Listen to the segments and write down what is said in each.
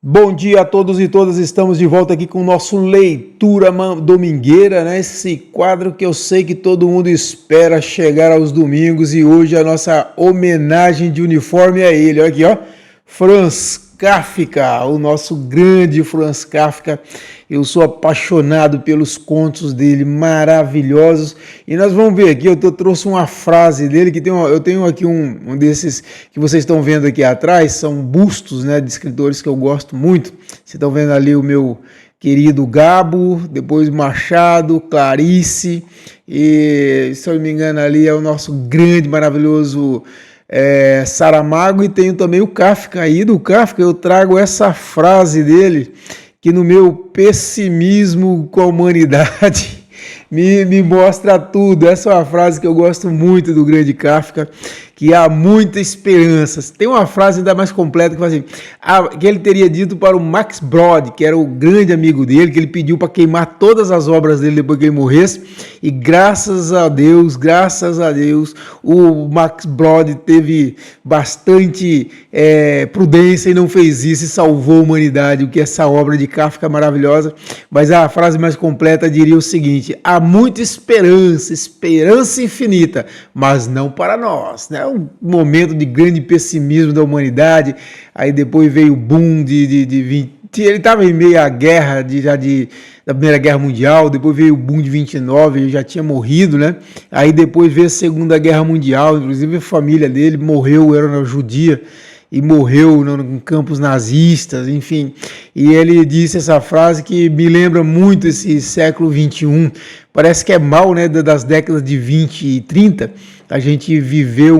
Bom dia a todos e todas, estamos de volta aqui com o nosso Leitura Domingueira, né? Esse quadro que eu sei que todo mundo espera chegar aos domingos, e hoje a nossa homenagem de uniforme é ele, olha aqui, ó, Franz Kafka, o nosso grande Franz Kafka. Eu sou apaixonado pelos contos dele, maravilhosos, e nós vamos ver aqui, eu trouxe uma frase dele, que eu tenho aqui um desses que vocês estão vendo aqui atrás, são bustos, né, de escritores que eu gosto muito. Vocês estão vendo ali o meu querido Gabo, depois Machado, Clarice, e se eu não me engano ali é o nosso grande, maravilhoso Saramago, e tenho também o Kafka. Aí do Kafka eu trago essa frase dele, que no meu pessimismo com a humanidade me mostra tudo. Essa é uma frase que eu gosto muito do grande Kafka, que há muita esperança. Tem uma frase ainda mais completa que fala assim, que ele teria dito para o Max Brod, que era o grande amigo dele, que ele pediu para queimar todas as obras dele depois que ele morresse, e graças a Deus, o Max Brod teve bastante prudência e não fez isso, e salvou a humanidade, o que essa obra de Kafka é maravilhosa. Mas a frase mais completa diria o seguinte: há muita esperança, esperança infinita, mas não para nós, né? Um momento de grande pessimismo da humanidade. Aí depois veio o boom de 20, ele estava em meio à guerra da Primeira Guerra Mundial, depois veio o boom de 29, ele já tinha morrido, né? Aí depois veio a Segunda Guerra Mundial, inclusive a família dele morreu, era uma judia, e morreu em campos nazistas, enfim. E ele disse essa frase que me lembra muito esse século XXI. Parece que é mal, né, das décadas de 20 e 30, a gente viveu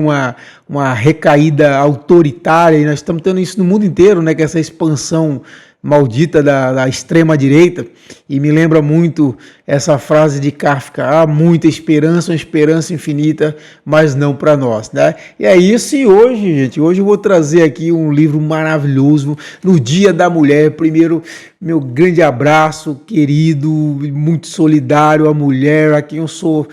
uma recaída autoritária, e nós estamos tendo isso no mundo inteiro, né, que essa expansão maldita da extrema-direita, e me lembra muito essa frase de Kafka: há muita esperança, uma esperança infinita, mas não para nós, né? E é isso. E hoje, gente, hoje eu vou trazer aqui um livro maravilhoso, no Dia da Mulher. Primeiro, meu grande abraço, querido, muito solidário à mulher, a quem eu sou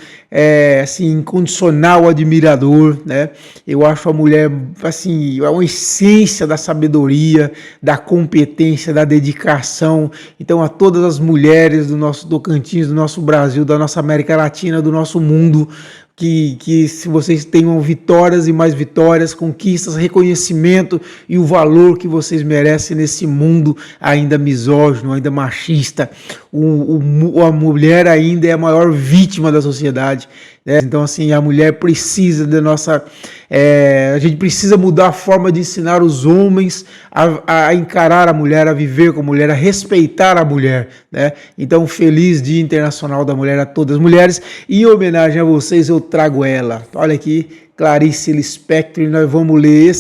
assim, incondicional admirador, né? Eu acho a mulher, assim, uma essência da sabedoria, da competência, da dedicação. Então, a todas as mulheres do nosso Tocantins, do nosso Brasil, da nossa América Latina, do nosso mundo, que se vocês tenham vitórias e mais vitórias, conquistas, reconhecimento e o valor que vocês merecem nesse mundo ainda misógino, ainda machista. A mulher ainda é a maior vítima da sociedade, né? Então, assim, a mulher precisa da nossa... a gente precisa mudar a forma de ensinar os homens a encarar a mulher, a viver com a mulher, a respeitar a mulher, né? Então, feliz Dia Internacional da Mulher a todas as mulheres. E em homenagem a vocês, eu trago ela. Olha aqui, Clarice Lispector, e nós vamos ler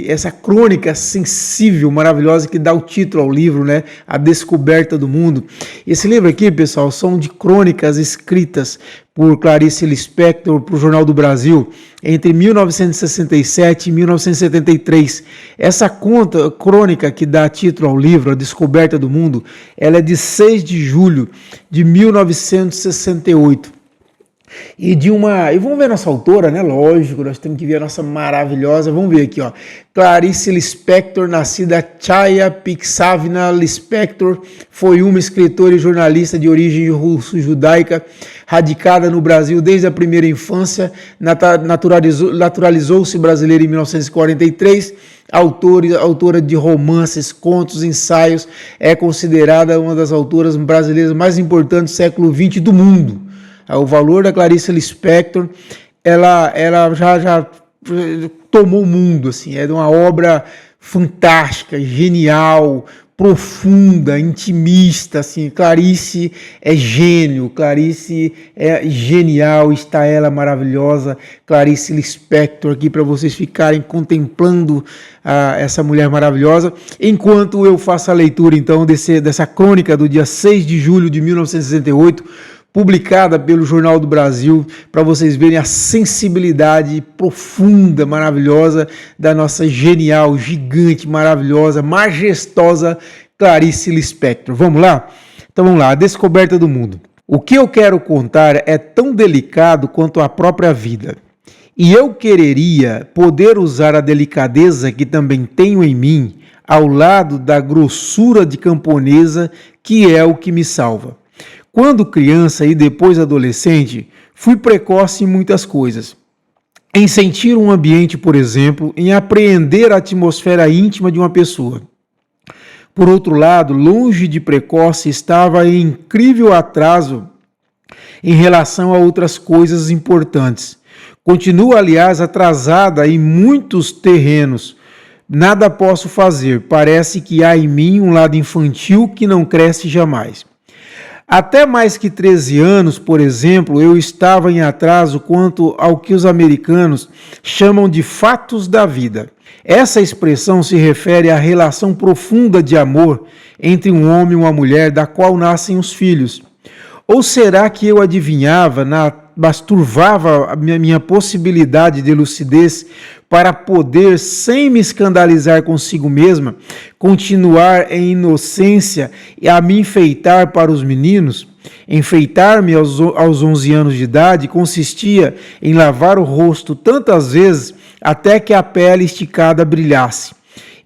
essa crônica sensível, maravilhosa, que dá o título ao livro, né? A Descoberta do Mundo. Esse livro aqui, pessoal, são de crônicas escritas por Clarice Lispector para o Jornal do Brasil entre 1967 e 1973. Essa crônica que dá título ao livro, A Descoberta do Mundo, ela é de 6 de julho de 1968. E vamos ver a nossa autora, né? Lógico, nós temos que ver a nossa maravilhosa. Vamos ver aqui, ó. Clarice Lispector, nascida Chaya Pixavna Lispector, foi uma escritora e jornalista de origem russo-judaica, radicada no Brasil desde a primeira infância, naturalizou-se brasileira em 1943, autora de romances, contos, ensaios, é considerada uma das autoras brasileiras mais importantes do século XX do mundo. O valor da Clarice Lispector, ela já tomou o mundo, assim, é uma obra fantástica, genial, profunda, intimista, assim. Clarice é gênio, Clarice é genial, está ela maravilhosa, Clarice Lispector, aqui para vocês ficarem contemplando essa mulher maravilhosa, enquanto eu faço a leitura, então, dessa crônica do dia 6 de julho de 1968, publicada pelo Jornal do Brasil, para vocês verem a sensibilidade profunda, maravilhosa da nossa genial, gigante, maravilhosa, majestosa Clarice Lispector. Vamos lá? Então vamos lá, A Descoberta do Mundo. O que eu quero contar é tão delicado quanto a própria vida. E eu quereria poder usar a delicadeza que também tenho em mim ao lado da grossura de camponesa, que é o que me salva. Quando criança e depois adolescente, fui precoce em muitas coisas. Em sentir um ambiente, por exemplo, em apreender a atmosfera íntima de uma pessoa. Por outro lado, longe de precoce, estava em incrível atraso em relação a outras coisas importantes. Continuo, aliás, atrasada em muitos terrenos. Nada posso fazer. Parece que há em mim um lado infantil que não cresce jamais. Até mais que 13 anos, por exemplo, eu estava em atraso quanto ao que os americanos chamam de fatos da vida. Essa expressão se refere à relação profunda de amor entre um homem e uma mulher, da qual nascem os filhos. Ou será que eu adivinhava, mas turvava a minha possibilidade de lucidez para poder, sem me escandalizar consigo mesma, continuar em inocência e a me enfeitar para os meninos? Enfeitar-me aos 11 anos de idade consistia em lavar o rosto tantas vezes até que a pele esticada brilhasse.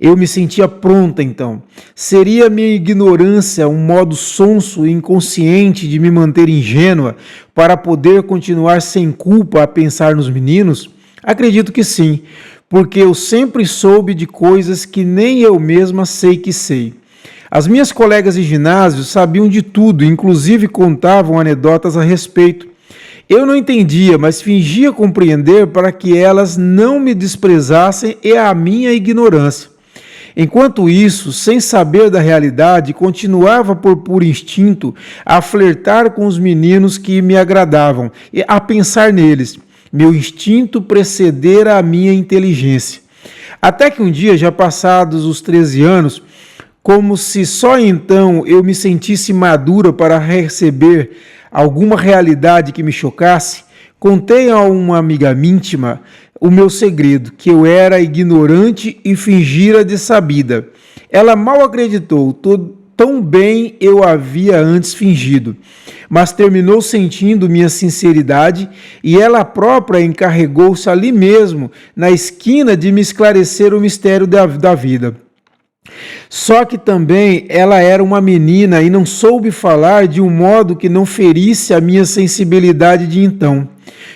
Eu me sentia pronta, então. Seria minha ignorância um modo sonso e inconsciente de me manter ingênua para poder continuar sem culpa a pensar nos meninos? Acredito que sim, porque eu sempre soube de coisas que nem eu mesma sei que sei. As minhas colegas de ginásio sabiam de tudo, inclusive contavam anedotas a respeito. Eu não entendia, mas fingia compreender para que elas não me desprezassem e a minha ignorância. Enquanto isso, sem saber da realidade, continuava por puro instinto a flertar com os meninos que me agradavam e a pensar neles. Meu instinto precedera a minha inteligência. Até que um dia, já passados os 13 anos, como se só então eu me sentisse madura para receber alguma realidade que me chocasse, contei a uma amiga íntima o meu segredo, que eu era ignorante e fingira de sabida. Ela mal acreditou, tão bem eu havia antes fingido, mas terminou sentindo minha sinceridade e ela própria encarregou-se ali mesmo, na esquina, de me esclarecer o mistério da vida. Só que também ela era uma menina e não soube falar de um modo que não ferisse a minha sensibilidade de então.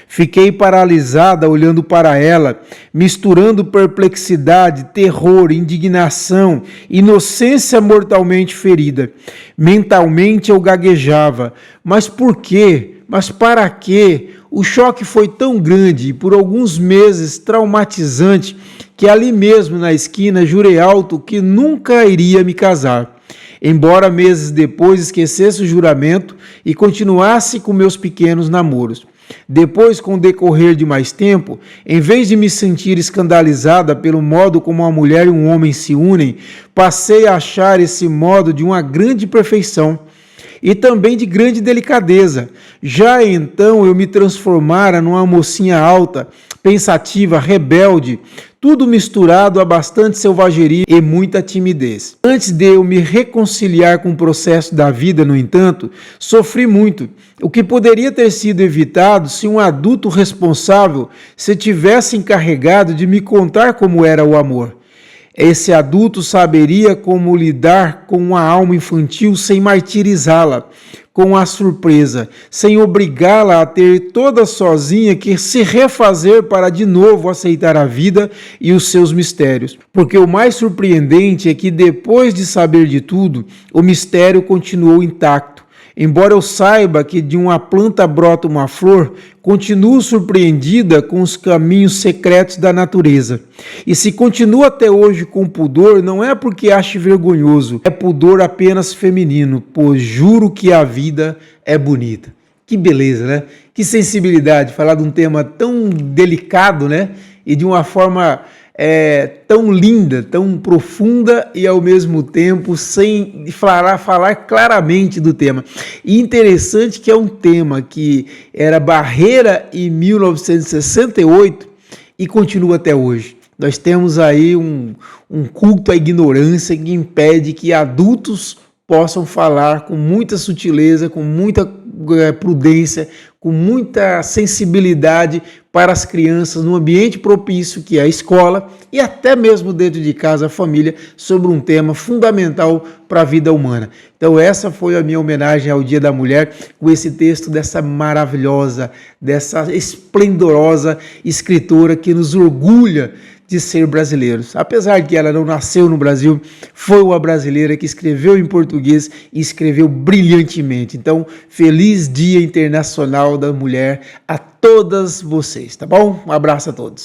Fiquei paralisada olhando para ela, misturando perplexidade, terror, indignação, inocência mortalmente ferida. Mentalmente eu gaguejava. Mas por quê? Mas para quê? O choque foi tão grande e por alguns meses traumatizante que ali mesmo na esquina jurei alto que nunca iria me casar. Embora meses depois esquecesse o juramento e continuasse com meus pequenos namoros. Depois, com o decorrer de mais tempo, em vez de me sentir escandalizada pelo modo como uma mulher e um homem se unem, passei a achar esse modo de uma grande perfeição e também de grande delicadeza. Já então eu me transformara numa mocinha alta, pensativa, rebelde, tudo misturado a bastante selvageria e muita timidez. Antes de eu me reconciliar com o processo da vida, no entanto, sofri muito, o que poderia ter sido evitado se um adulto responsável se tivesse encarregado de me contar como era o amor. Esse adulto saberia como lidar com uma alma infantil sem martirizá-la, com a surpresa, sem obrigá-la a ter toda sozinha que se refazer para de novo aceitar a vida e os seus mistérios. Porque o mais surpreendente é que depois de saber de tudo, o mistério continuou intacto. Embora eu saiba que de uma planta brota uma flor, continuo surpreendida com os caminhos secretos da natureza. E se continuo até hoje com pudor, não é porque ache vergonhoso, é pudor apenas feminino, pois juro que a vida é bonita. Que beleza, né? Que sensibilidade falar de um tema tão delicado, né? E de uma forma tão linda, tão profunda e ao mesmo tempo sem falar claramente do tema. E interessante que é um tema que era barreira em 1968 e continua até hoje. Nós temos aí um culto à ignorância que impede que adultos possam falar com muita sutileza, com muita prudência, com muita sensibilidade para as crianças no ambiente propício que é a escola e até mesmo dentro de casa, a família, sobre um tema fundamental para a vida humana. Então essa foi a minha homenagem ao Dia da Mulher com esse texto dessa maravilhosa, dessa esplendorosa escritora que nos orgulha de ser brasileiros. Apesar de que ela não nasceu no Brasil, foi uma brasileira que escreveu em português e escreveu brilhantemente. Então, feliz Dia Internacional da Mulher a todas vocês, tá bom? Um abraço a todos.